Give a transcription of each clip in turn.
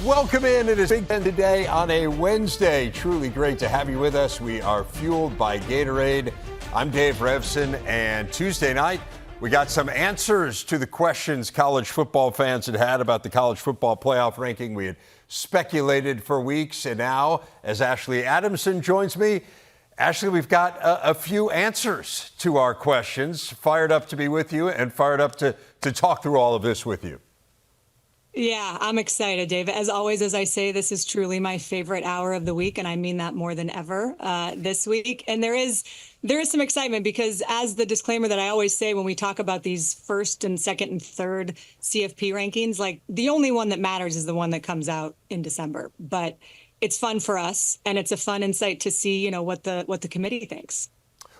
Welcome in. It is Big Ten today on a Wednesday. Truly great to have you with us. We are fueled by Gatorade. I'm Dave Revson, and Tuesday night we got some answers to the questions college football fans had about the college football playoff ranking. We had speculated for weeks, and now, as Ashley Adamson joins me, Ashley, we've got a few answers to our questions. Fired up to be with you and fired up to talk through all of this with you. Yeah, I'm excited, Dave. As always, as I say, this is truly my favorite hour of the week, and I mean that more than ever this week. And there is some excitement because, as the disclaimer that I always say when we talk about these first and second and third CFP rankings, like the only one that matters is the one that comes out in December. But it's fun for us, and it's a fun insight to see, what the committee thinks.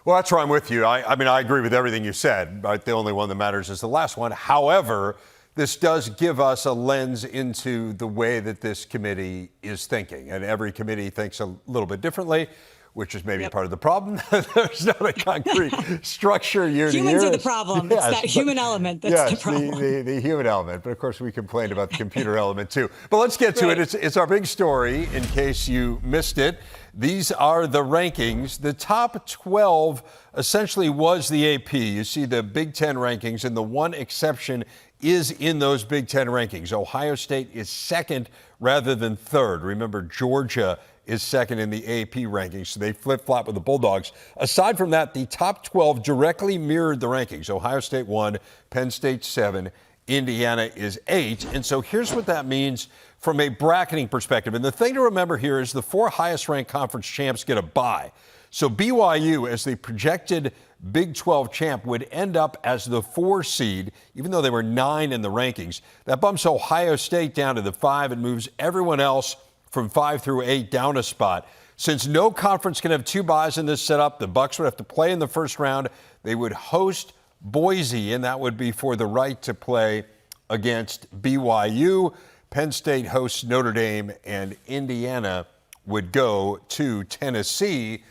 Well, that's where I'm with you. I mean, I agree with everything you said, but the only one that matters is the last one. However, this does give us a lens into the way that this committee is thinking. And every committee thinks a little bit differently, which is maybe part of the problem. There's not a concrete structure year to year. Humans are the problem. Yes, it's that human element that's the problem. The human element. But of course, we complained about the computer element too. But let's get to it. It's our big story in case you missed it. These are the rankings. The top 12 essentially was the AP. You see the Big Ten rankings, and the one exception is in those Big Ten rankings. Ohio State is second rather than third. Remember, Georgia is second in the AP rankings, so they flip-flop with the Bulldogs. Aside from that, the top 12 directly mirrored the rankings. Ohio State 1, Penn State 7, Indiana is 8. And so here's what that means from a bracketing perspective. And the thing to remember here is the 4 highest-ranked conference champs get a bye. So BYU, as the projected Big 12 champ, would end up as the 4 seed, even though they were 9 in the rankings. That bumps Ohio State down to the 5 and moves everyone else from 5 through 8 down a spot. Since no conference can have 2 byes in this setup, the Bucs would have to play in the first round. They would host Boise, and that would be for the right to play against BYU. Penn State hosts Notre Dame, and Indiana would go to Tennessee.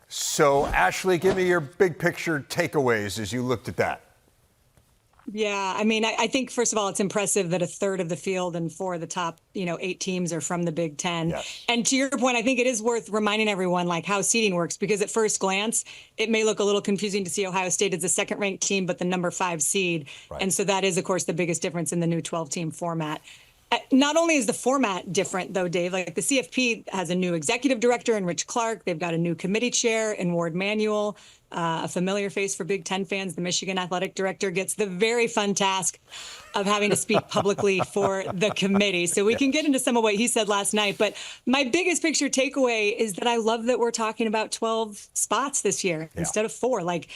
So, Ashley, give me your big picture takeaways as you looked at that. Yeah, I mean, I think, first of all, it's impressive that a third of the field and 4 of the top, 8 teams are from the Big Ten. Yes. And to your point, I think it is worth reminding everyone, how seeding works, because at first glance, it may look a little confusing to see Ohio State as the second-ranked team, but the number 5 seed. Right. And so that is, of course, the biggest difference in the new 12-team format. Not only is the format different, though, Dave, the CFP has a new executive director in Rich Clark. They've got a new committee chair in Ward Manuel, a familiar face for Big Ten fans. The Michigan athletic director gets the very fun task of having to speak publicly for the committee. So we can get into some of what he said last night. But my biggest picture takeaway is that I love that we're talking about 12 spots this year instead of 4. The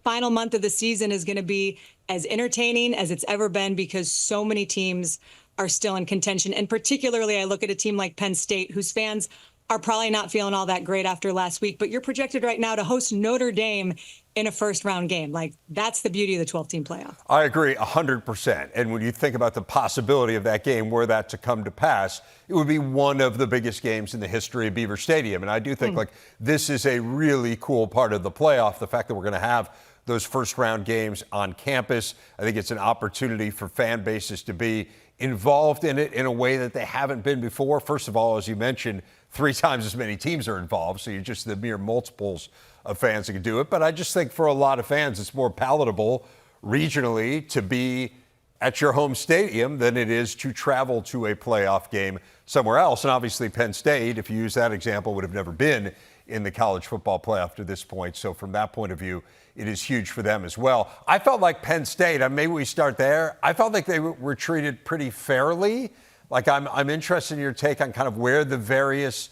final month of the season is going to be as entertaining as it's ever been because so many teams are still in contention. And particularly, I look at a team like Penn State, whose fans are probably not feeling all that great after last week, but you're projected right now to host Notre Dame in a first-round game. That's the beauty of the 12-team playoff. I agree 100%. And when you think about the possibility of that game, were that to come to pass, it would be one of the biggest games in the history of Beaver Stadium. And I do think, this is a really cool part of the playoff, the fact that we're going to have those first-round games on campus. I think it's an opportunity for fan bases to be involved in it in a way that they haven't been before. First of all, as you mentioned, 3 times as many teams are involved, so you're just the mere multiples of fans that can do it. But I just think for a lot of fans, it's more palatable regionally to be at your home stadium than it is to travel to a playoff game somewhere else. And obviously Penn State, if you use that example, would have never been in the college football playoff to this point. So from that point of view, it is huge for them as well. I felt like Penn State, maybe we start there. I felt like they were treated pretty fairly. I'm interested in your take on kind of where the various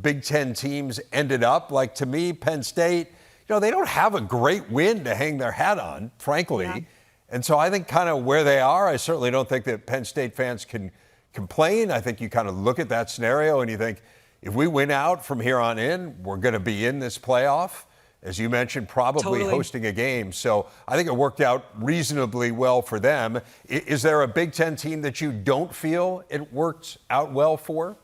Big Ten teams ended up. To me, Penn State, they don't have a great win to hang their hat on, frankly. Yeah. And so I think kind of where they are, I certainly don't think that Penn State fans can complain. I think you kind of look at that scenario and you think, if we win out from here on in, we're going to be in this playoff. As you mentioned, probably hosting a game. So I think it worked out reasonably well for them. Is there a Big Ten team that you don't feel it worked out well for?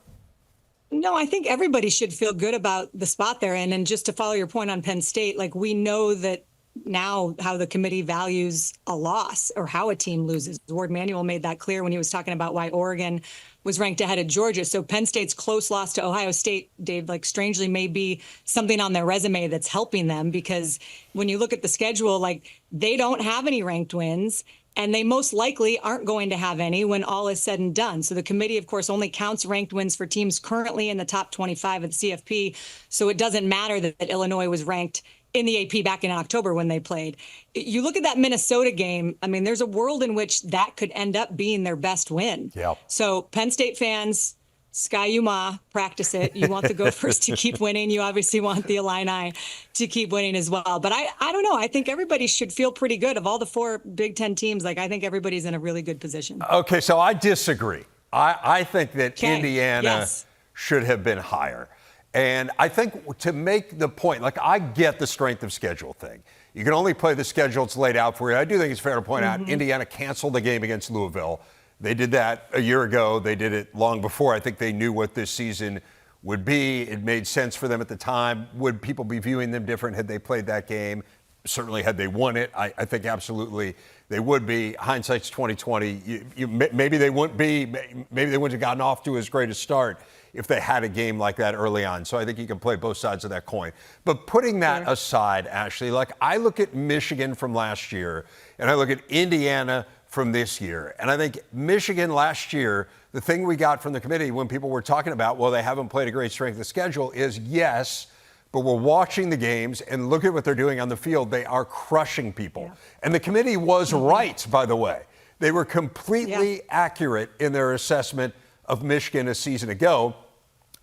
No, I think everybody should feel good about the spot they're in. And just to follow your point on Penn State, we know that now how the committee values a loss or how a team loses. Ward Manuel made that clear when he was talking about why Oregon was ranked ahead of Georgia. So Penn State's close loss to Ohio State, Dave, like strangely may be something on their resume that's helping them, because when you look at the schedule, like they don't have any ranked wins. And they most likely aren't going to have any when all is said and done. So the committee, of course, only counts ranked wins for teams currently in the top 25 of the CFP. So it doesn't matter that Illinois was ranked in the AP back in October when they played. You look at that Minnesota game, I mean, there's a world in which that could end up being their best win. Yeah. So Penn State fans, Sky Yuma, practice it. You want the Gophers to keep winning. You obviously want the Illini to keep winning as well. But I don't know. I think everybody should feel pretty good. Of all the 4 Big Ten teams, like I think everybody's in a really good position. Okay, so I disagree. I think that Indiana Yes. should have been higher. And I think to make the point, like I get the strength of schedule thing. You can only play the schedule it's laid out for you. I do think it's fair to point out Indiana canceled the game against Louisville. They did that a year ago. They did it long before. I think they knew what this season would be. It made sense for them at the time. Would people be viewing them different had they played that game? Certainly had they won it. I think absolutely they would be. Hindsight's 2020. Maybe they wouldn't be. Maybe they wouldn't have gotten off to as great a start if they had a game like that early on. So I think you can play both sides of that coin. But putting that aside, Ashley, like I look at Michigan from last year and I look at Indiana from this year. And I think Michigan last year, the thing we got from the committee when people were talking about, well, they haven't played a great strength of schedule is yes, but we're watching the games and look at what they're doing on the field. They are crushing people. Yeah. And the committee was right, by the way. They were completely accurate in their assessment of Michigan a season ago.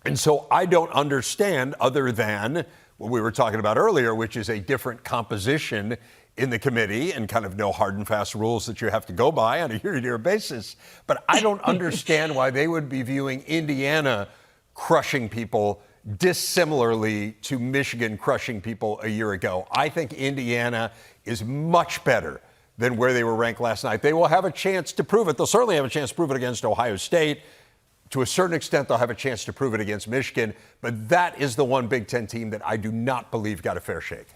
And so I don't understand, other than what we were talking about earlier, which is a different composition in the committee and kind of no hard and fast rules that you have to go by on a year-to-year basis. But I don't understand why they would be viewing Indiana crushing people dissimilarly to Michigan crushing people a year ago. I think Indiana is much better than where they were ranked last night. They will have a chance to prove it. They'll certainly have a chance to prove it against Ohio State. To a certain extent, they'll have a chance to prove it against Michigan. But that is the one Big Ten team that I do not believe got a fair shake.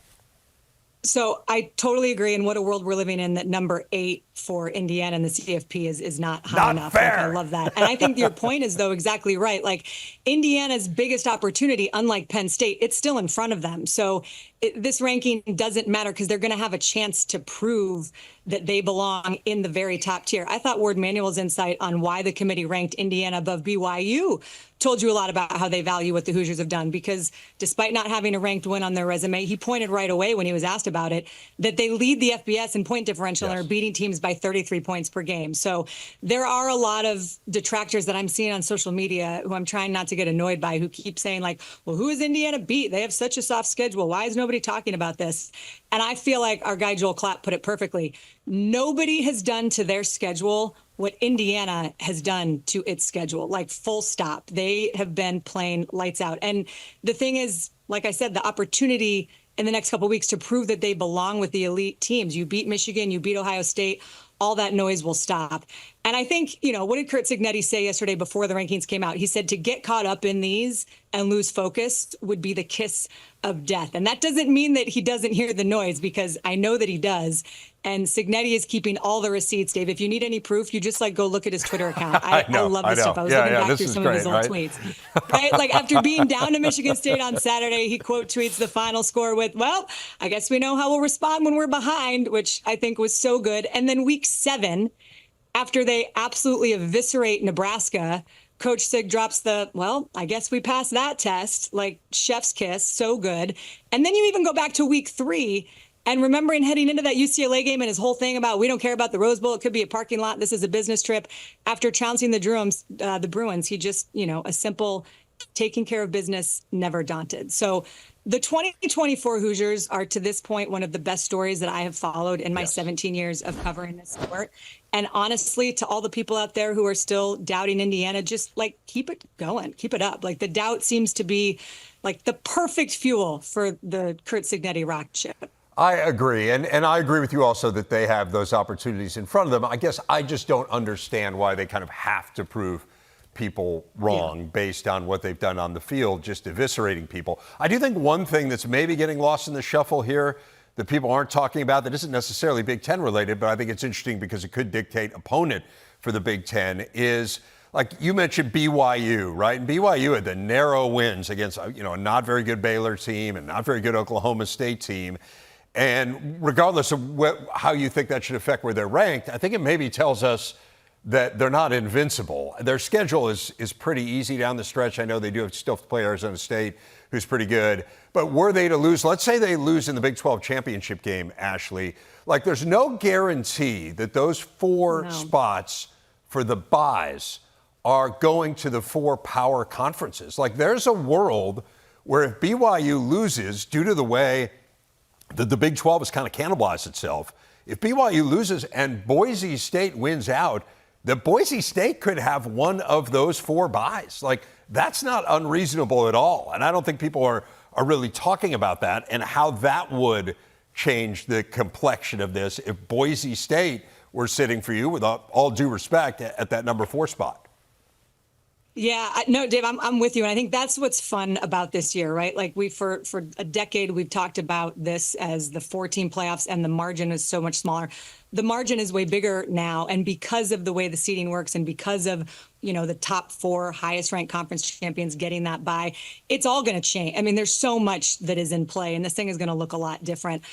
So I totally agree. And what a world we're living in, that number 8 for Indiana and the CFP is not high enough. Fair. Like, I love that. And I think your point is, though, exactly right. Like Indiana's biggest opportunity, unlike Penn State, it's still in front of them. So this ranking doesn't matter because they're going to have a chance to prove that they belong in the very top tier. I thought Ward Manuel's insight on why the committee ranked Indiana above BYU told you a lot about how they value what the Hoosiers have done, because despite not having a ranked win on their resume, he pointed right away when he was asked about it that they lead the FBS in point differential and are beating teams by 33 points per game. So there are a lot of detractors that I'm seeing on social media who I'm trying not to get annoyed by, who keep saying like, well, who is Indiana beat? They have such a soft schedule. Why is nobody talking about this? And I feel like our guy Joel Klatt put it perfectly. Nobody has done to their schedule what Indiana has done to its schedule, like full stop. They have been playing lights out. And the thing is, like I said, the opportunity in the next couple of weeks to prove that they belong with the elite teams. You beat Michigan, you beat Ohio State, all that noise will stop. And I think, what did Curt Cignetti say yesterday before the rankings came out? He said to get caught up in these and lose focus would be the kiss of death. And that doesn't mean that he doesn't hear the noise, because I know that he does. And Cignetti is keeping all the receipts, Dave. If you need any proof, you just go look at his Twitter account. I love this stuff. I was looking back through some of his old tweets. Right? Like after being down to Michigan State on Saturday, he quote tweets the final score with, well, I guess we know how we'll respond when we're behind, which I think was so good. And then week 7, after they absolutely eviscerate Nebraska, Coach Sig drops well, I guess we passed that test, like chef's kiss, so good. And then you even go back to week 3 and remembering heading into that UCLA game and his whole thing about we don't care about the Rose Bowl, it could be a parking lot, this is a business trip. After trouncing the Bruins, he just, a simple taking care of business, never daunted. So the 2024 Hoosiers are, to this point, one of the best stories that I have followed in my 17 years of covering this sport. And honestly, to all the people out there who are still doubting Indiana, just keep it going, keep it up. The doubt seems to be the perfect fuel for the Curt Cignetti rocket ship. I agree. And I agree with you also that they have those opportunities in front of them. I guess I just don't understand why they kind of have to prove people wrong based on what they've done on the field, just eviscerating people. I do think one thing that's maybe getting lost in the shuffle here, that people aren't talking about that isn't necessarily Big Ten related, but I think it's interesting because it could dictate opponent for the Big Ten is, like you mentioned BYU, right? And BYU had the narrow wins against, a not very good Baylor team and not very good Oklahoma State team. And regardless of how you think that should affect where they're ranked, I think it maybe tells us that they're not invincible. Their schedule is pretty easy down the stretch. I know they do still have to play Arizona State, who's pretty good. But were they to lose, let's say they lose in the Big 12 championship game, Ashley, like there's no guarantee that those four spots for the byes are going to the four power conferences. Like there's a world where if BYU loses due to the way that the Big 12 has kind of cannibalized itself, if BYU loses and Boise State wins out, the Boise State could have one of those four byes. Like that's not unreasonable at all. And I don't think people are really talking about that and how that would change the complexion of this if Boise State were sitting for you, with all due respect, at that number 4 spot. Yeah, no, Dave, I'm with you. And I think that's what's fun about this year, right? Like for a decade, we've talked about this as the 4-team playoffs and the margin is so much smaller. The margin is way bigger now. And because of the way the seeding works and because of, the top 4 highest ranked conference champions getting that bye, it's all going to change. I mean, there's so much that is in play and this thing is going to look a lot different.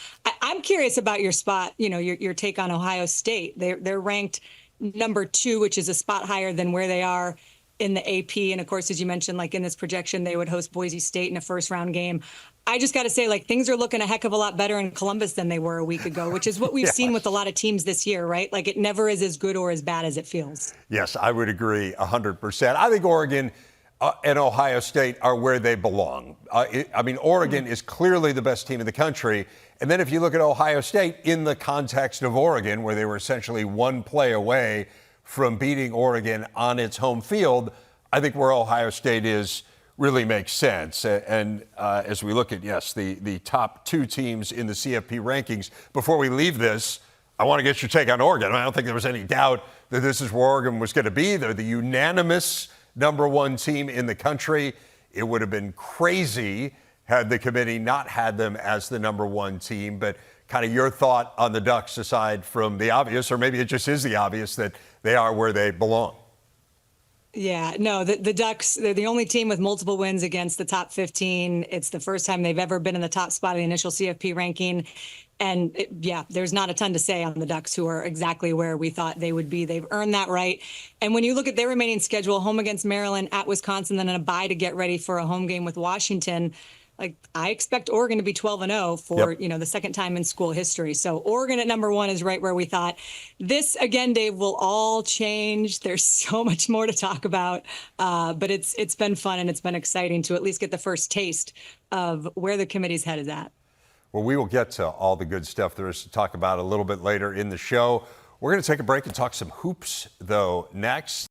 I'm curious about your spot, your take on Ohio State. They're ranked number 2, which is a spot higher than where they are in the AP. And of course, as you mentioned, like in this projection, they would host Boise State in a first round game. I just got to say, like, things are looking a heck of a lot better in Columbus than they were a week ago, which is what we've seen with a lot of teams this year, right? Like it never is as good or as bad as it feels. Yes, I would agree 100%. I think Oregon and Ohio State are where they belong. Oregon is clearly the best team in the country. And then if you look at Ohio State in the context of Oregon, where they were essentially one play away from beating Oregon on its home field, I think where Ohio State is really makes sense. And as we look at, the top 2 teams in the CFP rankings, before we leave this, I want to get your take on Oregon. I don't think there was any doubt that this is where Oregon was going to be. They're the unanimous number 1 team in the country. It would have been crazy had the committee not had them as the number 1 team. But kind of your thought on the Ducks aside from the obvious, or maybe it just is the obvious that they are where they belong. Yeah, no, the Ducks, they're the only team with multiple wins against the top 15. It's the first time they've ever been in the top spot of the initial CFP ranking. And there's not a ton to say on the Ducks, who are exactly where we thought they would be. They've earned that right. And when you look at their remaining schedule, home against Maryland, at Wisconsin, then a bye to get ready for a home game with Washington, like I expect Oregon to be 12-0 for, the second time in school history. So Oregon at number 1 is right where we thought. This, again, Dave, will all change. There's so much more to talk about. But it's been fun and it's been exciting to at least get the first taste of where the committee's head is at. Well, we will get to all the good stuff there is to talk about a little bit later in the show. We're going to take a break and talk some hoops, though, next.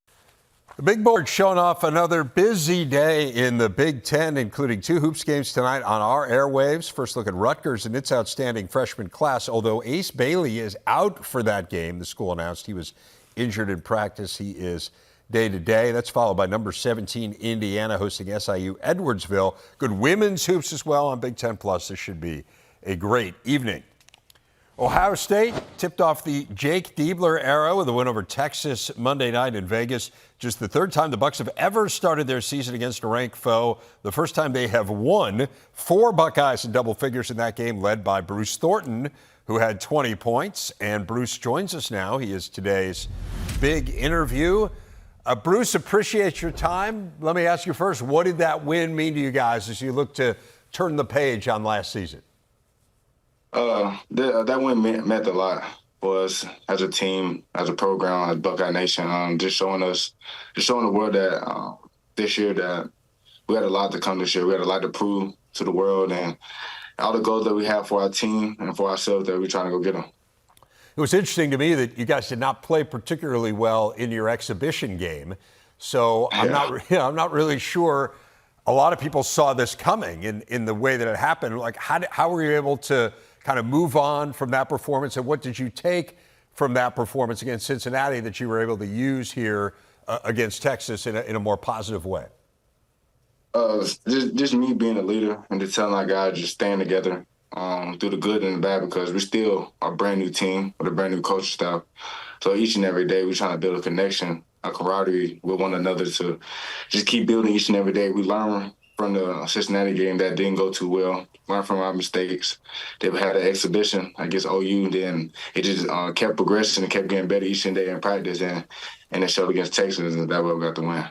The big board showing off another busy day in the Big Ten, including 2 hoops games tonight on our airwaves. First look at Rutgers and its outstanding freshman class. Although Ace Bailey is out for that game, the school announced he was injured in practice. He is day-to-day. That's followed by number 17, Indiana, hosting SIU Edwardsville. Good women's hoops as well on Big Ten Plus. This should be a great evening. Ohio State tipped off the Jake Diebler era with a win over Texas Monday night in Vegas. Just the 3rd time the Bucs have ever started their season against a ranked foe. The first time they have won. 4 Buckeyes in double figures in that game, led by Bruce Thornton, who had 20 points. And Bruce joins us now. He is today's big interview. Bruce, appreciate your time. Let me ask you first, what did that win mean to you guys as you look to turn the page on last season? That win meant a lot for us as a team, as a program, as Buckeye Nation. Just showing the world that this year that we had a lot to come this year. We had a lot to prove to the world, and all the goals that we have for our team and for ourselves that we're trying to go get them. It was interesting to me that you guys did not play particularly well in your exhibition game, so I'm not really sure. A lot of people saw this coming in the way that it happened. Like, how were you able to kind of move on from that performance, and what did you take from that performance against Cincinnati that you were able to use here against Texas in a more positive way? Just me being a leader and just telling our guys just stand together through the good and the bad, because we still a brand new team with a brand new coaching staff. So each and every day we're trying to build a connection, a camaraderie with one another to just keep building each and every day. We learn from the Cincinnati game that didn't go too well, learn from our mistakes. They had an exhibition against OU, and then it just kept progressing and kept getting better each and day in practice, and it showed against Texas, and that way we got the win.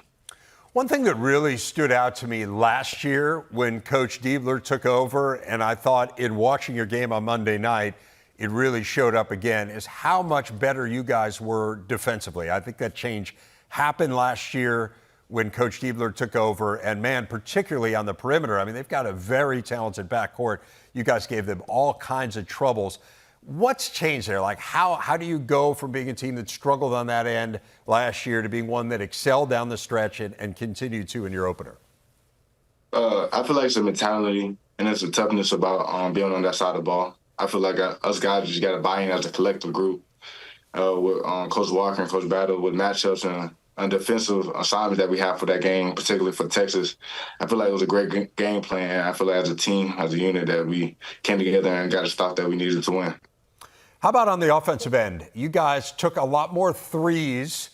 One thing that really stood out to me last year when Coach Diebler took over, and I thought in watching your game on Monday night, it really showed up again, is how much better you guys were defensively. I think that change happened last year when Coach Diebler took over, and man, particularly on the perimeter. I mean, they've got a very talented backcourt. You guys gave them all kinds of troubles. What's changed there? Like, how do you go from being a team that struggled on that end last year to being one that excelled down the stretch and continued to in your opener? I feel like it's a mentality and it's a toughness about being on that side of the ball. I feel like us guys just got to buy in as a collective group with Coach Walker and Coach Battle with matchups and defensive assignments that we have for that game, particularly for Texas. I feel like it was a great game plan. I feel like as a team, as a unit, that we came together and got a stop that we needed to win. How about on the offensive end? You guys took a lot more threes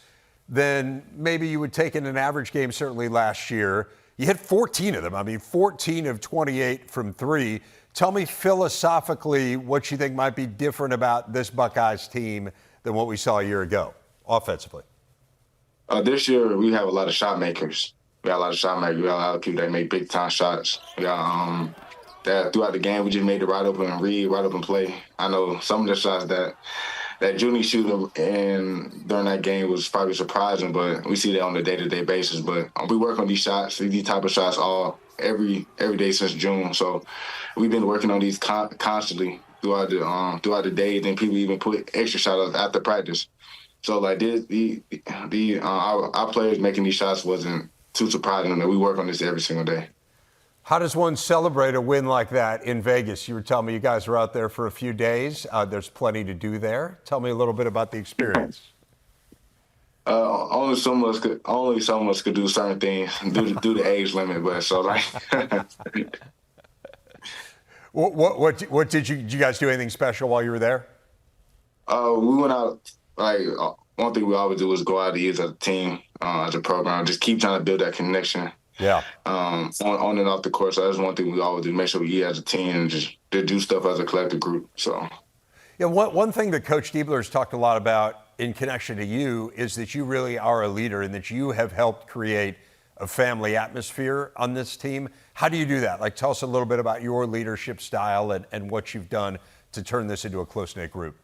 than maybe you would take in an average game, certainly last year. You hit 14 of them. I mean, 14 of 28 from three. Tell me philosophically what you think might be different about this Buckeyes team than what we saw a year ago, offensively. This year, we have a lot of shot makers. We got a lot of shot makers. We got a lot of people that make big-time shots. We got that throughout the game, we just made the right open read, right open play. I know some of the shots that Junie shooting and during that game was probably surprising, but we see that on a day-to-day basis. But we work on these shots, these type of shots every day since June. So we've been working on these constantly throughout the day. Then people even put extra shots after practice. So like our players making these shots wasn't too surprising. That we work on this every single day. How does one celebrate a win like that in Vegas? You were telling me you guys were out there for a few days. There's plenty to do there. Tell me a little bit about the experience. Only some of us could do certain things due to age limit, but so like. What did you guys do anything special while you were there? We went out. Like one thing we always do is go out to eat as a team, as a program. Just keep trying to build that connection. Yeah. On and off the court. So that's one thing we always do: make sure we eat as a team and just to do stuff as a collective group. So. Yeah. One thing that Coach Diebler has talked a lot about in connection to you is that you really are a leader and that you have helped create a family atmosphere on this team. How do you do that? Like, tell us a little bit about your leadership style and what you've done to turn this into a close-knit group.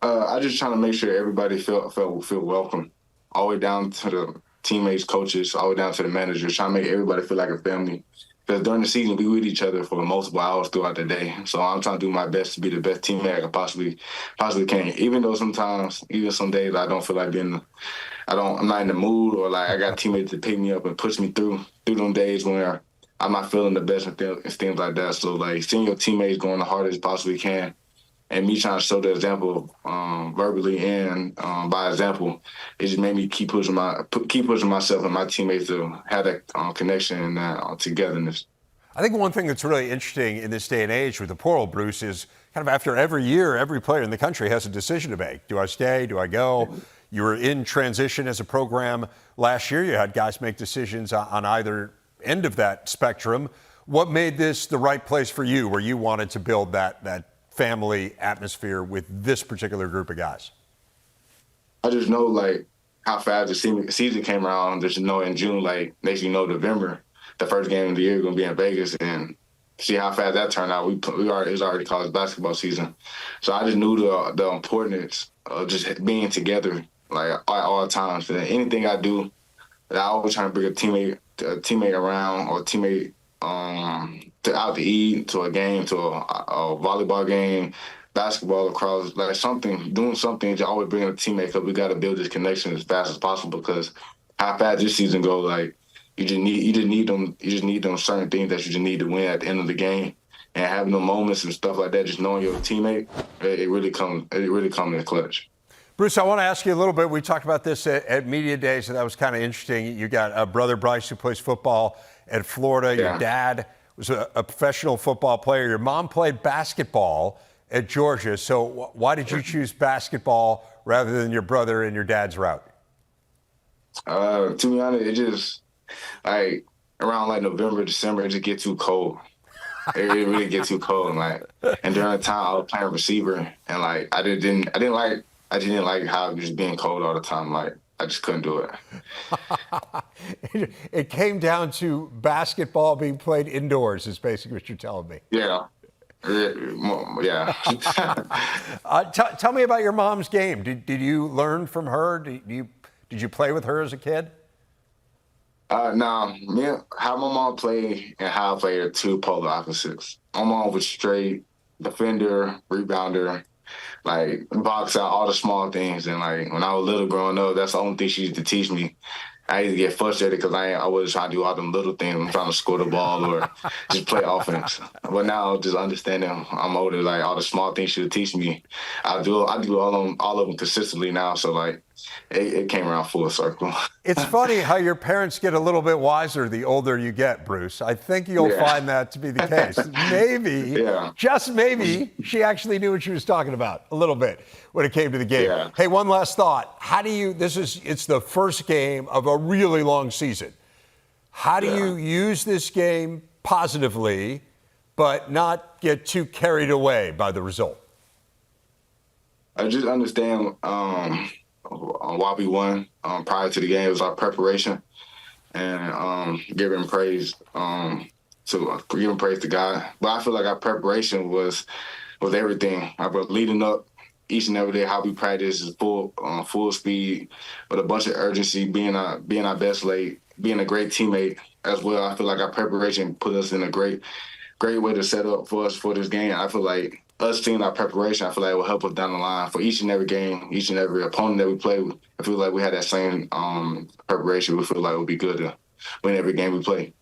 I just trying to make sure everybody feel welcome, all the way down to the teammates, coaches, all the way down to the managers, trying to make everybody feel like a family. Because during the season, we with each other for multiple hours throughout the day. So I'm trying to do my best to be the best teammate I can possibly can. Even though sometimes, even some days, I don't feel like I'm not in the mood, or like I got teammates to pick me up and push me through them days when I'm not feeling the best and things like that. So like seeing your teammates going the hardest as possibly can, and me trying to show the example verbally and by example, it just made me keep pushing myself and my teammates to have that connection and that togetherness. I think one thing that's really interesting in this day and age with the portal, Bruce, is kind of after every year, every player in the country has a decision to make. Do I stay? Do I go? You were in transition as a program last year. You had guys make decisions on either end of that spectrum. What made this the right place for you, where you wanted to build that family atmosphere with this particular group of guys? I just know like how fast the season came around. Just know in June, like next November, the first game of the year is going to be in Vegas, and see how fast that turned out. It was already college basketball season, so I just knew the importance of just being together like all the time. So anything I do, I always try to bring a teammate around, or a teammate out to eat, to a game, to a volleyball game, basketball, across, like doing something to always bring a teammate, because we got to build this connection as fast as possible, because how fast this season goes, like you just need them certain things that you just need to win at the end of the game, and having the moments and stuff like that, just knowing your teammate, it really comes in the clutch. Bruce, I want to ask you a little bit. We talked about this at Media Days, and that was kind of interesting. You got a brother, Bryce, who plays football at Florida. Yeah. Your dad was a professional football player. Your mom played basketball at Georgia. So why did you choose basketball rather than your brother and your dad's route? To be honest, it just like around like November, December, it just get too cold. It really get too cold, and during the time I was playing receiver, and I didn't like how it was being cold all the time. I just couldn't do it. It came down to basketball being played indoors, is basically what you're telling me. Yeah. Yeah. Tell me about your mom's game. Did you learn from her? Did you play with her as a kid? No, how my mom played and how I played are two polar opposites. My mom was straight defender, rebounder, box out all the small things. And when I was little growing up, that's the only thing she used to teach me. I used to get frustrated because I was trying to do all them little things. I'm trying to score the ball or just play offense. But now, just understanding I'm older, all the small things she would teach me, I do all of them consistently now. So it came around full circle. It's funny how your parents get a little bit wiser the older you get, Bruce. I think you'll find that to be the case. Maybe, just maybe, she actually knew what she was talking about a little bit when it came to the game. Yeah. Hey, one last thought. It's the first game of a really long season. How do you use this game positively, but not get too carried away by the result? I just understand why we won prior to the game. It was our preparation and giving praise to God. But I feel like our preparation was everything. I was leading up each and every day. How we practice is full speed with a bunch of urgency, being our best late, being a great teammate as well. I feel like our preparation put us in a great way to set up for us for this game. I feel like us seeing our preparation, I feel like it will help us down the line for each and every game, each and every opponent that we play. I feel like we had that same preparation. We feel like it would be good to win every game we play.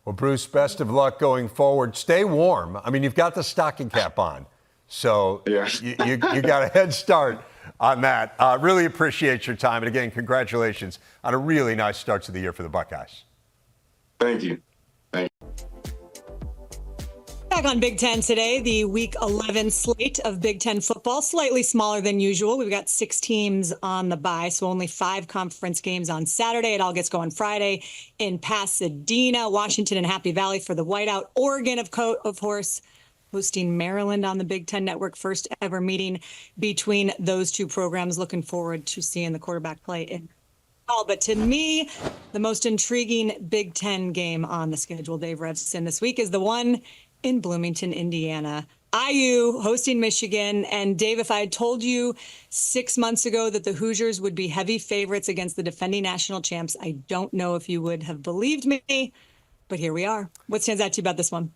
Well, Bruce, best of luck going forward. Stay warm. I mean, you've got the stocking cap on, so you got a head start on that. Really appreciate your time. And again, congratulations on a really nice start to the year for the Buckeyes. Thank you. Back on Big Ten today, the Week 11 slate of Big Ten football, slightly smaller than usual. We've got 6 teams on the bye, so only 5 conference games on Saturday. It all gets going Friday in Pasadena, Washington, and Happy Valley for the whiteout. Oregon, of course, hosting Maryland on the Big Ten Network. First ever meeting between those two programs. Looking forward to seeing the quarterback play in. But to me, the most intriguing Big Ten game on the schedule, Dave Revson, this week is the one in Bloomington, Indiana. IU hosting Michigan. And Dave, if I had told you 6 months ago that the Hoosiers would be heavy favorites against the defending national champs, I don't know if you would have believed me, but here we are. What stands out to you about this one?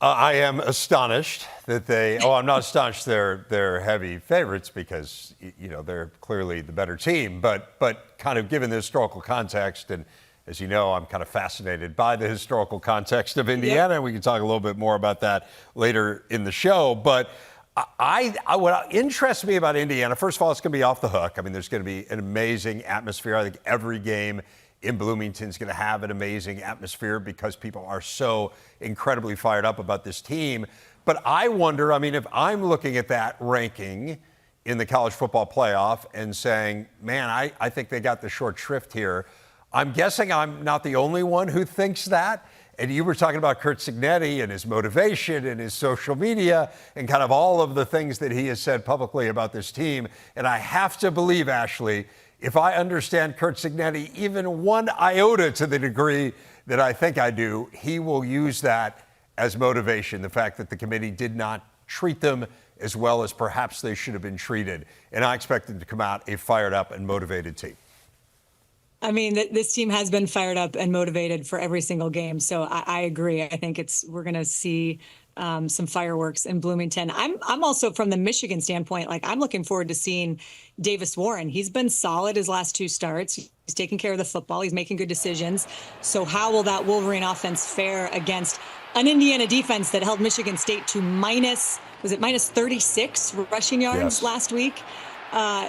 I am astonished that I'm not astonished they're heavy favorites because, they're clearly the better team, but kind of given the historical context, and as you know, I'm kind of fascinated by the historical context of Indiana, and we can talk a little bit more about that later in the show. But what interests me about Indiana, first of all, it's going to be off the hook. I mean, there's going to be an amazing atmosphere. I think every game in Bloomington is going to have an amazing atmosphere because people are so incredibly fired up about this team. But I wonder, if I'm looking at that ranking in the college football playoff and saying, man, I think they got the short shrift here, I'm guessing I'm not the only one who thinks that. And you were talking about Curt Cignetti and his motivation and his social media and kind of all of the things that he has said publicly about this team. And I have to believe, Ashley, if I understand Curt Cignetti even one iota to the degree that I think I do, he will use that as motivation, the fact that the committee did not treat them as well as perhaps they should have been treated. And I expect them to come out a fired up and motivated team. This team has been fired up and motivated for every single game. So I agree. I think we're going to see some fireworks in Bloomington. I'm also, from the Michigan standpoint, I'm looking forward to seeing Davis Warren. He's been solid his last 2 starts. He's taking care of the football. He's making good decisions. So how will that Wolverine offense fare against an Indiana defense that held Michigan State to minus 36 rushing yards last week?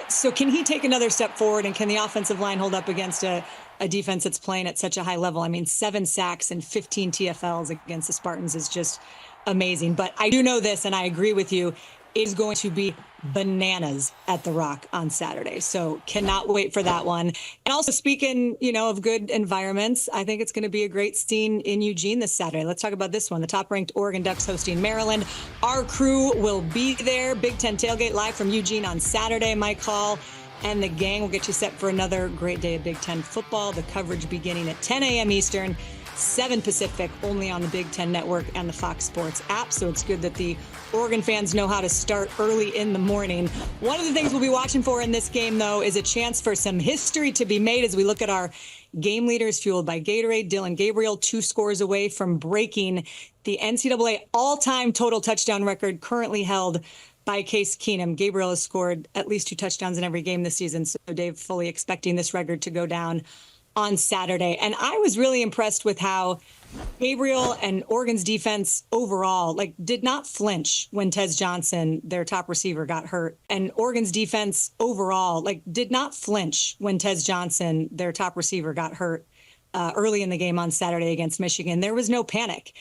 So can he take another step forward, and can the offensive line hold up against a defense that's playing at such a high level? I mean, 7 sacks and 15 TFLs against the Spartans is just amazing. But I do know this, and I agree with you, it is going to be bananas at the Rock on Saturday. So cannot wait for that one. And also speaking, of good environments, I think it's going to be a great scene in Eugene this Saturday. Let's talk about this one. The top-ranked Oregon Ducks hosting Maryland. Our crew will be there. Big Ten Tailgate live from Eugene on Saturday. Mike Hall and the gang will get you set for another great day of Big Ten football. The coverage beginning at 10 a.m. Eastern, 7 Pacific, only on the Big Ten Network and the Fox Sports app. So it's good that the Oregon fans know how to start early in the morning. One of the things we'll be watching for in this game, though, is a chance for some history to be made as we look at our game leaders fueled by Gatorade. Dylan Gabriel, 2 scores away from breaking the NCAA all-time total touchdown record currently held by Case Keenum. Gabriel has scored at least 2 touchdowns in every game this season. So Dave, fully expecting this record to go down on Saturday. And I was really impressed with how Gabriel and Oregon's defense overall, did not flinch when Tez Johnson, their top receiver, got hurt. And Oregon's defense overall, did not flinch when Tez Johnson, their top receiver, got hurt early in the game on Saturday against Michigan. There was no panic.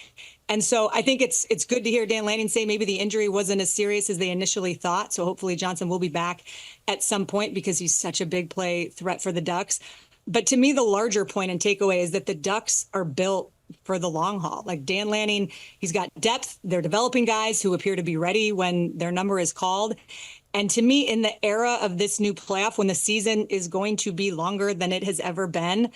And so I think it's good to hear Dan Lanning say maybe the injury wasn't as serious as they initially thought. So hopefully Johnson will be back at some point because he's such a big play threat for the Ducks. But to me, the larger point and takeaway is that the Ducks are built for the long haul. Like Dan Lanning, he's got depth. They're developing guys who appear to be ready when their number is called. And to me, in the era of this new playoff, when the season is going to be longer than it has ever been,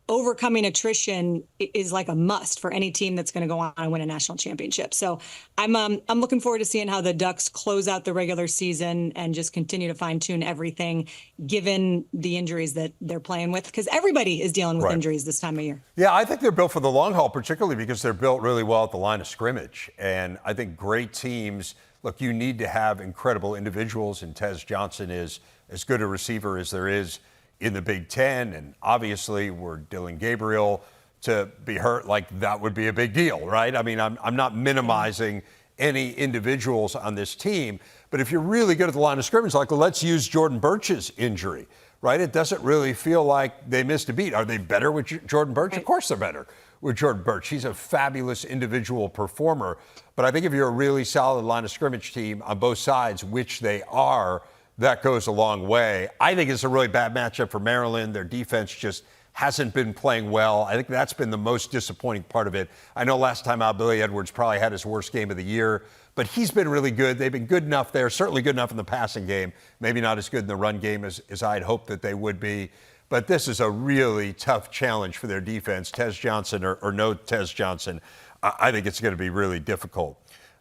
overcoming attrition is like a must for any team that's going to go on and win a national championship. So I'm looking forward to seeing how the Ducks close out the regular season and just continue to fine tune everything, given the injuries that they're playing with, because everybody is dealing with injuries this time of year. Yeah, I think they're built for the long haul, particularly because they're built really well at the line of scrimmage. And I think great teams, look, you need to have incredible individuals, and Tez Johnson is as good a receiver as there is in the Big Ten, and obviously were Dylan Gabriel to be hurt, that would be a big deal, right? I mean, I'm not minimizing any individuals on this team, but if you're really good at the line of scrimmage, let's use Jordan Birch's injury, right? It doesn't really feel like they missed a beat. Are they better with Jordan Birch? Of course they're better with Jordan Birch. He's a fabulous individual performer, but I think if you're a really solid line of scrimmage team on both sides, which they are, that goes a long way. I think it's a really bad matchup for Maryland. Their defense just hasn't been playing well. I think that's been the most disappointing part of it. I know last time out, Billy Edwards probably had his worst game of the year, but he's been really good. They've been good enough there, certainly good enough in the passing game, maybe not as good in the run game as I'd hoped that they would be. But this is a really tough challenge for their defense, Tez Johnson or no Tez Johnson. I think it's going to be really difficult.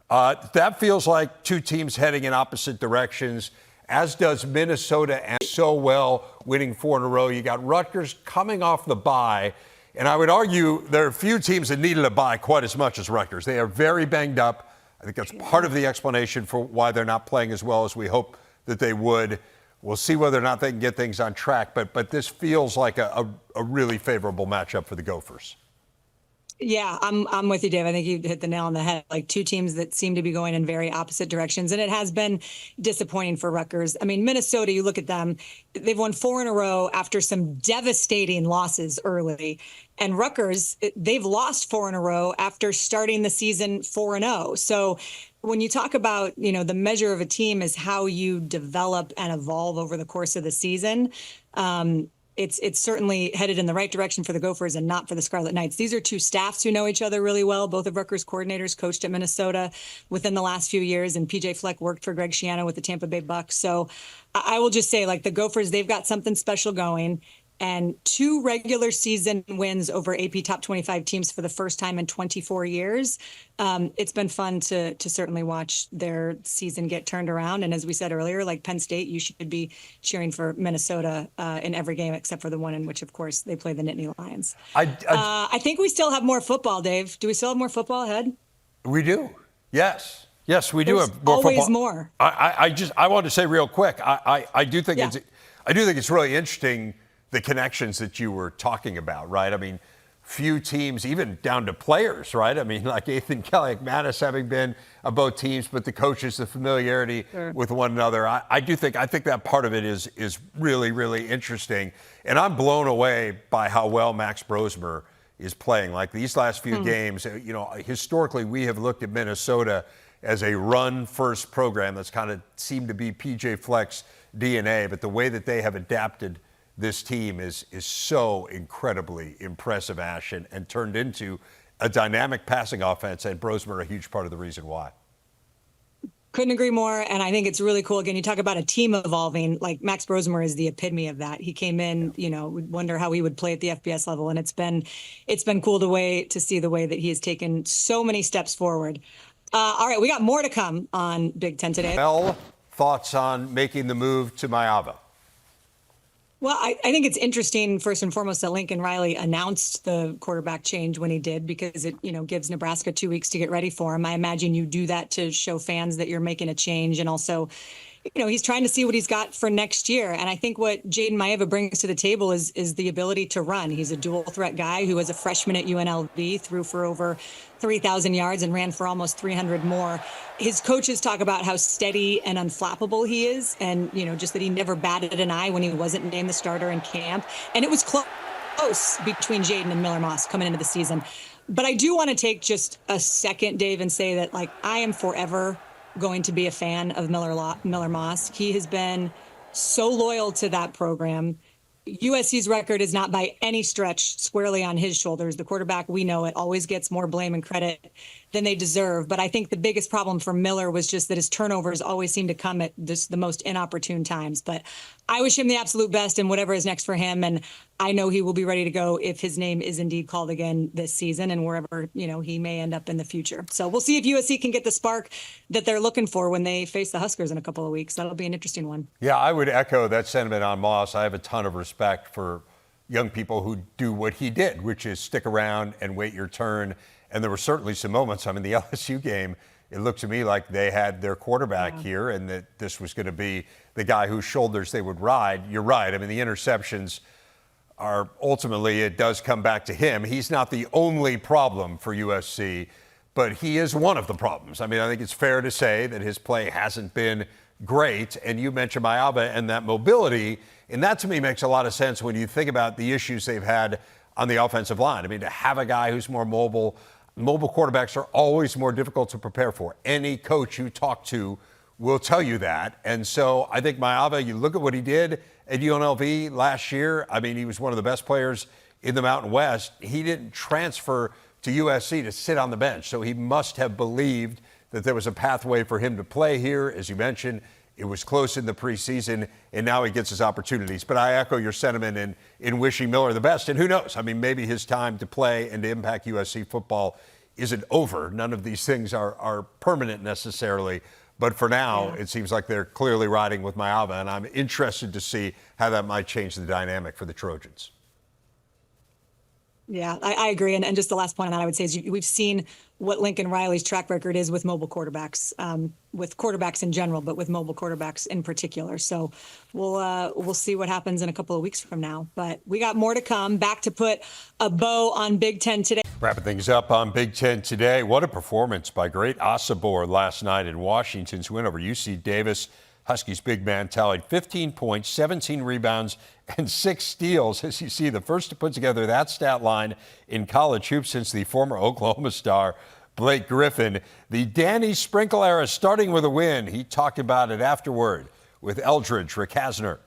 That feels like 2 teams heading in opposite directions, as does Minnesota, and so well, winning 4 in a row. You got Rutgers coming off the bye, and I would argue there are a few teams that needed a bye quite as much as Rutgers. They are very banged up. I think that's part of the explanation for why they're not playing as well as we hope that they would. We'll see whether or not they can get things on track, but this feels like a really favorable matchup for the Gophers. Yeah, I'm with you, Dave. I think you hit the nail on the head. 2 teams that seem to be going in very opposite directions, and it has been disappointing for Rutgers. I mean, Minnesota, you look at them, they've won 4 in a row after some devastating losses early. And Rutgers, they've lost 4 in a row after starting the season 4-0. So when you talk about, the measure of a team is how you develop and evolve over the course of the season. It's certainly headed in the right direction for the Gophers and not for the Scarlet Knights. These are 2 staffs who know each other really well. Both of Rutgers coordinators coached at Minnesota within the last few years, and PJ Fleck worked for Greg Schiano with the Tampa Bay Bucks. So I will just say, the Gophers, they've got something special going. And 2 regular season wins over AP top 25 teams for the first time in 24 years. It's been fun to certainly watch their season get turned around. And as we said earlier, Penn State, you should be cheering for Minnesota in every game except for the one in which, of course, they play the Nittany Lions. I think we still have more football, Dave. Do we still have more football ahead? We do. Yes. Yes, we do There's have more always football. More. I want to say real quick, I do think it's really interesting, the connections that you were talking about, right? I mean, few teams, even down to players, right? I mean, like Ethan Kelly, like Mattis having been on both teams, but the coaches, the familiarity with one another. I think that part of it is really, really interesting. And I'm blown away by how well Max Brosmer is playing. Like these last few games, you know, historically we have looked at Minnesota as a run-first program that's kind of seemed to be PJ Fleck's DNA, but the way that they have adapted this team is so incredibly impressive, Ash, and turned into a dynamic passing offense, and Brosmer a huge part of the reason why. Couldn't agree more. And I think it's really cool. Again, you talk about a team evolving, like Max Brosmer is the epitome of that. He came in, you know, we'd wonder how he would play at the FBS level. And it's been cool to see the way that he has taken so many steps forward. All right, we got more to come on Big Ten today. Well, thoughts on making the move to Maiava? Well, I think it's interesting, first and foremost, that Lincoln Riley announced the quarterback change when he did, because it, you know, gives Nebraska 2 weeks to get ready for him. I imagine you do that to show fans that you're making a change. And also, you know, he's trying to see what he's got for next year. And I think what Jayden Maiava brings to the table is the ability to run. He's a dual threat guy who, as a freshman at UNLV, threw for over 3,000 yards and ran for almost 300 more. His coaches talk about how steady and unflappable he is, and, you know, just that he never batted an eye when he wasn't named the starter in camp. And it was close between Jayden and Miller Moss coming into the season. But I do want to take just a second, Dave, and say that, like, I am forever going to be a fan of Miller Moss. He has been so loyal to that program. USC's record is not by any stretch squarely on his shoulders. The quarterback, we know it, always gets more blame and credit than they deserve. But I think the biggest problem for Miller was just that his turnovers always seem to come at the most inopportune times. But I wish him the absolute best in whatever is next for him. And I know he will be ready to go if his name is indeed called again this season and wherever, you know, he may end up in the future. So we'll see if USC can get the spark that they're looking for when they face the Huskers in a couple of weeks. That'll be an interesting one. Yeah, I would echo that sentiment on Moss. I have a ton of respect for young people who do what he did, which is stick around and wait your turn. And there were certainly some moments. I mean, the LSU game, it looked to me like they had their quarterback here and that this was going to be the guy whose shoulders they would ride. You're right. I mean, the interceptions are ultimately, it does come back to him. He's not the only problem for USC, but he is one of the problems. I mean, I think it's fair to say that his play hasn't been great. And you mentioned Maiava and that mobility. And that to me makes a lot of sense when you think about the issues they've had on the offensive line. I mean, to have a guy who's more mobile quarterbacks are always more difficult to prepare for. Any coach you talk to will tell you that. And so I think Maiava, you look at what he did at UNLV last year. I mean, he was one of the best players in the Mountain West. He didn't transfer to USC to sit on the bench. So he must have believed that there was a pathway for him to play here. As you mentioned, it was close in the preseason, and now he gets his opportunities. But I echo your sentiment in wishing Miller the best. And who knows? I mean, maybe his time to play and to impact USC football isn't over. None of these things are permanent necessarily. But for now, it seems like they're clearly riding with Maiava, and I'm interested to see how that might change the dynamic for the Trojans. Yeah, I agree. And just the last point on that I would say is we've seen what Lincoln Riley's track record is with mobile quarterbacks, with quarterbacks in general, but with mobile quarterbacks in particular. So we'll see what happens in a couple of weeks from now. But we got more to come. Back to put a bow on Big Ten today. Wrapping things up on Big Ten today. What a performance by great Osabor last night in Washington's win over UC Davis. Huskies big man tallied 15 points, 17 rebounds, and 6 steals. As you see, the first to put together that stat line in college hoops since the former Oklahoma star Blake Griffin. The Danny Sprinkle era starting with a win. He talked about it afterward with Eldridge Rickasner.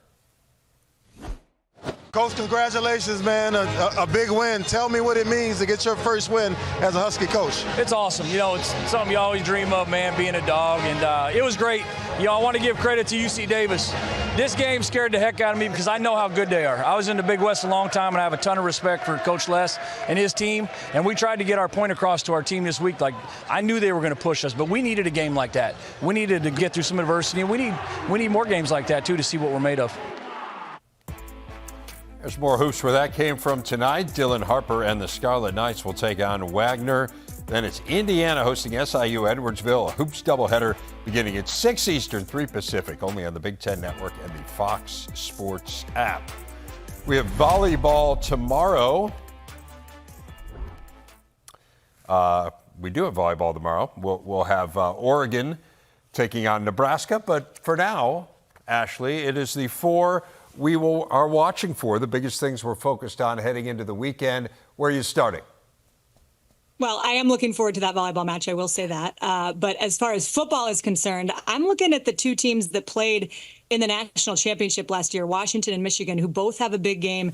Coach, congratulations, man. A big win. Tell me what it means to get your first win as a Husky coach. It's awesome. You know, it's something you always dream of, man, being a dog. And it was great. You know, I want to give credit to UC Davis. This game scared the heck out of me because I know how good they are. I was in the Big West a long time, and I have a ton of respect for Coach Les and his team. And we tried to get our point across to our team this week. Like, I knew they were going to push us, but we needed a game like that. We needed to get through some adversity. And we need more games like that, too, to see what we're made of. There's more hoops where that came from tonight. Dylan Harper and the Scarlet Knights will take on Wagner. Then it's Indiana hosting SIU Edwardsville, a hoops doubleheader beginning at 6 Eastern, 3 Pacific, only on the Big Ten Network and the Fox Sports app. We have volleyball tomorrow. We do have volleyball tomorrow. We'll have Oregon taking on Nebraska. But for now, Ashley, it is the four are watching for, the biggest things we're focused on heading into the weekend. Where are you starting? Well, I am looking forward to that volleyball match. I will say that. But as far as football is concerned, I'm looking at the two teams that played in the national championship last year, Washington and Michigan, who both have a big game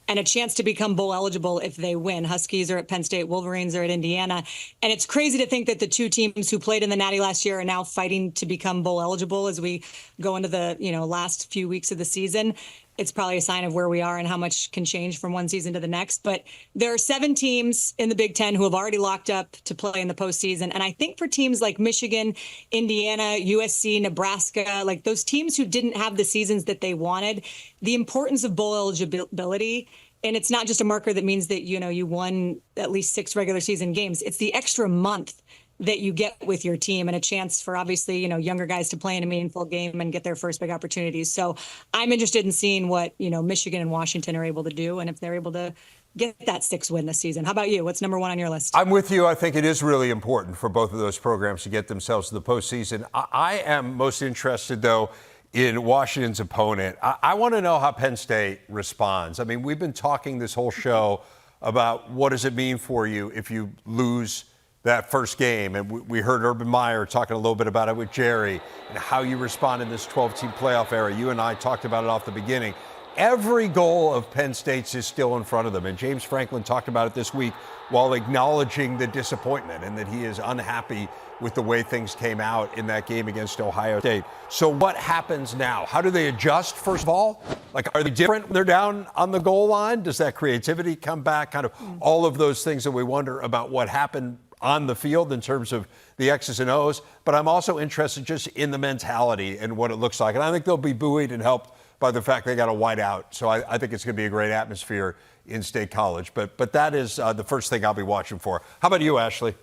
and a chance to become bowl eligible if they win. Huskies are at Penn State, Wolverines are at Indiana. And it's crazy to think that the two teams who played in the Natty last year are now fighting to become bowl eligible as we go into the last few weeks of the season. It's probably a sign of where we are and how much can change from one season to the next. But there are 7 teams in the Big Ten who have already locked up to play in the postseason. And I think for teams like Michigan, Indiana, USC, Nebraska, like those teams who didn't have the seasons that they wanted, the importance of bowl eligibility, and it's not just a marker that means that, you won at least 6 regular season games. It's the extra month that you get with your team and a chance for obviously, younger guys to play in a meaningful game and get their first big opportunities. So I'm interested in seeing what, Michigan and Washington are able to do and if they're able to get that 6th win this season. How about you? What's number 1 on your list? I'm with you. I think it is really important for both of those programs to get themselves to the postseason. I am most interested, though, in Washington's opponent. I want to know how Penn State responds. I mean, we've been talking this whole show about what does it mean for you if you lose that first game. And we heard Urban Meyer talking a little bit about it with Jerry and how you respond in this 12-team playoff era. You and I talked about it off the beginning. Every goal of Penn State's is still in front of them. And James Franklin talked about it this week while acknowledging the disappointment and that he is unhappy with the way things came out in that game against Ohio State. So what happens now? How do they adjust, first of all? Like, are they different when they're down on the goal line? Does that creativity come back? Kind of all of those things that we wonder about what happened on the field in terms of the X's and O's. But I'm also interested just in the mentality and what it looks like. And I think they'll be buoyed and helped by the fact they got a whiteout. So I think it's going to be a great atmosphere in State College. But that is the first thing I'll be watching for. How about you, Ashley?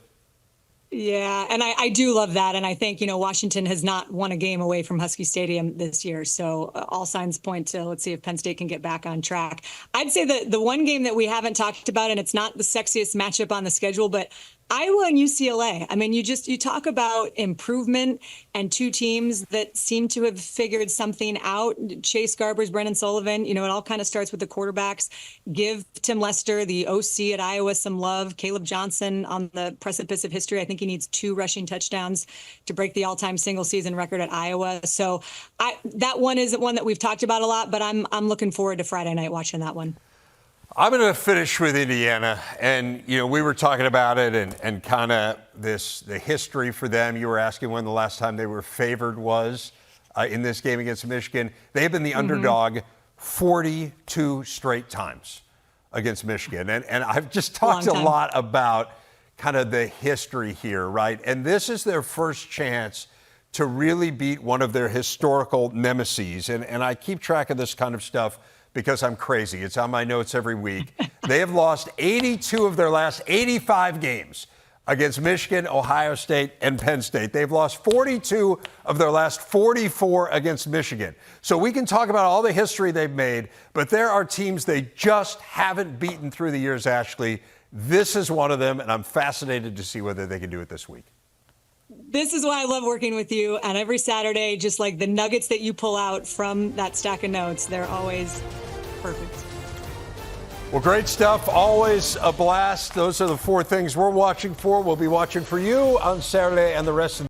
Yeah, and I do love that. And I think, Washington has not won a game away from Husky Stadium this year. So all signs point to, let's see if Penn State can get back on track. I'd say that the one game that we haven't talked about, and it's not the sexiest matchup on the schedule, but Iowa and UCLA. I mean, you talk about improvement and two teams that seem to have figured something out. Chase Garbers, Brendan Sullivan, it all kind of starts with the quarterbacks. Give Tim Lester, the OC at Iowa, some love. Caleb Johnson on the precipice of history. I think he needs 2 rushing touchdowns to break the all-time single-season record at Iowa. So that one isn't one that we've talked about a lot, but I'm looking forward to Friday night watching that one. I'm going to finish with Indiana. And, we were talking about it and kind of the history for them. You were asking when the last time they were favored was in this game against Michigan. They've been the underdog 42 straight times against Michigan. And I've just talked a lot about kind of the history here, right? And this is their first chance to really beat one of their historical nemesis. And I keep track of this kind of stuff because I'm crazy. It's on my notes every week. They have lost 82 of their last 85 games against Michigan, Ohio State, and Penn State. They've lost 42 of their last 44 against Michigan. So we can talk about all the history they've made, but there are teams they just haven't beaten through the years, Ashley. This is one of them, and I'm fascinated to see whether they can do it this week. This is why I love working with you. And every Saturday, just like the nuggets that you pull out from that stack of notes, they're always perfect. Well, great stuff. Always a blast. Those are the 4 things we're watching for. We'll be watching for you on Saturday and the rest of the